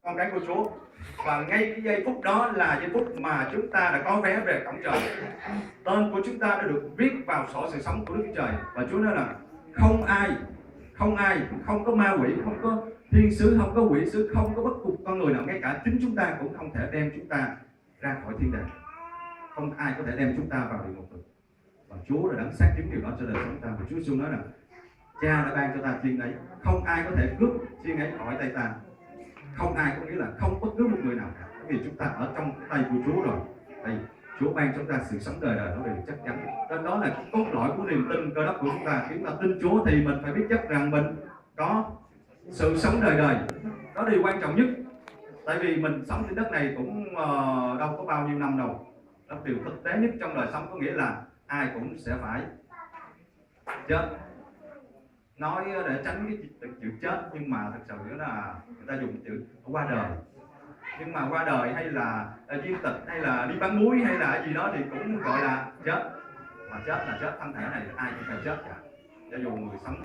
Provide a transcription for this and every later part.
con cái của Chúa. Và ngay cái giây phút đó là giây phút mà chúng ta đã có vé về cổng trời. Tên của chúng ta đã được viết vào sổ sự sống của Đức Chúa Trời. Và Chúa nói là không ai, không có ma quỷ, không có thiên sứ, không có quỷ sứ, không có bất cứ con người nào, ngay cả chính chúng ta cũng không thể đem chúng ta ra khỏi thiên đàng. Không ai có thể đem chúng ta vào địa ngục được. Và Chúa đã xác chứng điều đó cho đời sống ta. Và Chúa Giêsu nói rằng Cha đã ban cho ta chiên ấy, không ai có thể cướp chiên ấy khỏi tay ta. Không ai có nghĩa là không bất cứ một người nào cả, bởi vì chúng ta ở trong cái tay của Chúa rồi. Thì Chúa ban cho chúng ta sự sống đời đời, nó đều chắc chắn. Nên đó là cốt lõi của niềm tin Cơ Đốc của chúng ta. Khi chúng ta tin Chúa thì mình phải biết chắc rằng mình có sự sống đời đời. Đó là điều quan trọng nhất. Tại vì mình sống trên đất này cũng đâu có bao nhiêu năm đâu. Đó là điều thực tế nhất trong đời sống, có nghĩa là ai cũng sẽ phải chết. Nói để tránh cái chữ chết, nhưng mà thực sự là người ta dùng chữ qua đời. Nhưng mà qua đời hay là viên tịch hay là đi bán muối hay là gì đó thì cũng gọi là chết. Mà chết là chết, thân thể này ai cũng phải chết cả. Cho dù người sống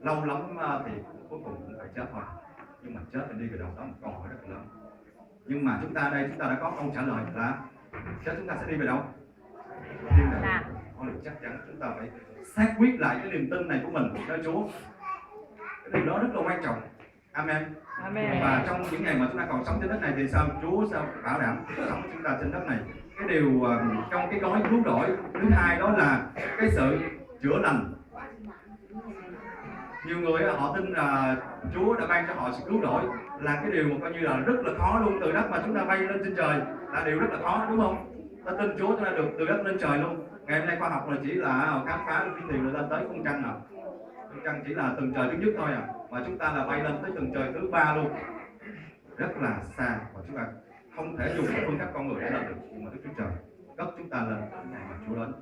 lâu lắm thì cuối cùng cũng phải chết thôi. Nhưng mà chết thì đi về đâu đó một câu hỏi rất là lớn. Nhưng mà chúng ta đây, chúng ta đã có câu trả lời là chết chúng ta sẽ đi về đâu? Thiên đàng. Có điều chắc chắn chúng ta phải xác quyết lại cái niềm tin này của mình cho Chúa. Cái điều đó rất là quan trọng. Amen. Amen. Và trong những ngày mà chúng ta còn sống trên đất này thì sao Chúa sao bảo đảm sống của chúng ta trên đất này. Cái điều trong cái gói cứu rỗi thứ hai đó là cái sự chữa lành. Nhiều người họ tin là Chúa đã ban cho họ sự cứu rỗi, là cái điều mà coi như là rất là khó luôn. Từ đất mà chúng ta bay lên trên trời là điều rất là khó, đúng không? Ta tin Chúa chúng ta được từ đất lên trời luôn. Ngày hôm nay khoa học là chỉ là khám phá được cái điều là lên tới con trăng à. Con trăng chỉ là tầng trời thứ nhất thôi à, mà chúng ta là bay lên tới tầng trời thứ ba luôn, rất là xa. Và chúng ta không thể dùng phương pháp con người để lên được, nhưng mà Đức Chúa Trời cất chúng ta lên cái ngày mà Chúa đến,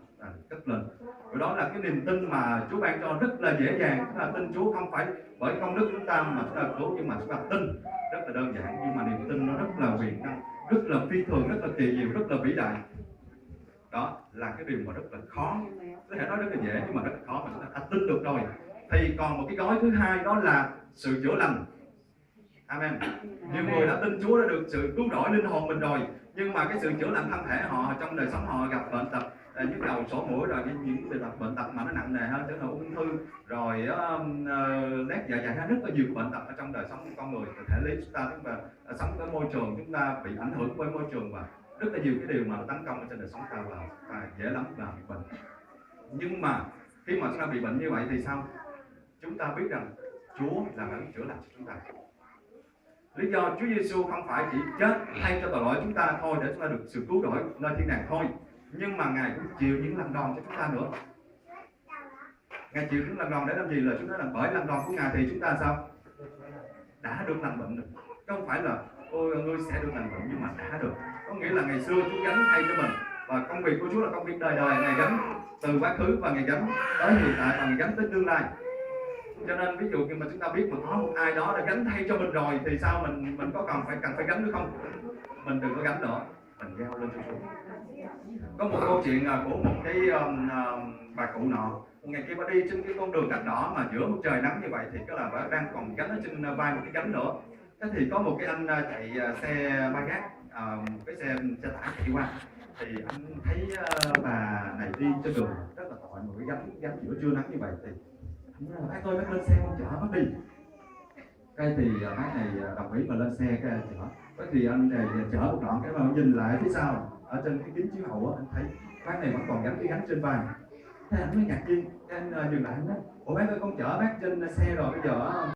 cất lên. Và đó là cái niềm tin mà Chúa ban cho rất là dễ dàng. Chúng ta tin Chúa không phải bởi công đức chúng ta mà chúng ta cứu, nhưng mà chúng ta tin rất là đơn giản, nhưng mà niềm tin nó rất là quyền năng, rất là phi thường, rất là kỳ diệu, rất là vĩ đại. Đó là cái điều mà rất là khó, có thể nói rất là dễ nhưng mà rất là khó, mà chúng ta đã tin được rồi. Thì còn một cái gói thứ hai đó là sự chữa lành. Amen. Nhiều người đã tin Chúa đã được sự cứu rỗi linh hồn mình rồi, nhưng mà cái sự chữa lành thân thể họ trong đời sống họ gặp bệnh tật, nhức đầu sổ mũi, rồi những bệnh tật mà nó nặng nề hơn, tức là ung thư, rồi nét dạ dày, rất là nhiều bệnh tật ở trong đời sống của con người. Thể lý chúng ta tức là sống ở môi trường, chúng ta bị ảnh hưởng bởi môi trường và rất là nhiều cái điều mà nó tấn công trên đời sống ta và dễ lắm là bị bệnh. Nhưng mà khi mà chúng ta bị bệnh như vậy thì sao? Chúng ta biết rằng Chúa là đấng chữa lành cho chúng ta. Lý do Chúa Giêsu không phải chỉ chết thay cho tội lỗi chúng ta thôi để chúng ta được sự cứu rỗi nơi thiên đàng thôi, nhưng mà Ngài cũng chịu những lần đòn cho chúng ta nữa. Ngài chịu những lần đòn để làm gì? Là chúng ta là bởi lần đòn của Ngài thì chúng ta sao? Đã được lành bệnh được. Chứ không phải là ôi ngươi sẽ được lành bệnh, nhưng mà đã được. Có nghĩa là ngày xưa Chúa gánh thay cho mình, và công việc của Chúa là công việc đời đời. Ngài gánh từ quá khứ và Ngài gánh tới hiện tại và Ngài gánh tới tương lai. Cho nên ví dụ khi mà chúng ta biết mà có một ai đó đã gánh thay cho mình rồi thì sao mình có cần phải gánh nữa không? Mình đừng có gánh nữa, mình giao lên cho Chúa. Có một câu chuyện của một cái bà cụ nọ, ngày kia bà đi trên cái con đường cắt đỏ mà giữa một trời nắng như vậy, thì cái là bà đang còn gánh ở trên vai một cái gánh nữa. Thế thì có một cái anh chạy xe ba gác, một cái xe tải chạy qua, thì anh thấy bà này đi trên đường rất là tội, một cái gánh giữa trưa nắng như vậy, thì anh nói là bác ơi, bác lên xe con chở bác đi. Cái thì bác này đồng ý mà lên xe cái chở. Cái thì anh này chở một đoạn, cái mà nhìn lại phía sau ở trên cái kính chiếu hậu anh thấy bác này vẫn còn gánh cái gánh trên vai. Thế anh mới ngạc nhiên, cái anh dừng lại, anh nói ủa bác ơi, con chở bác trên xe rồi bây giờ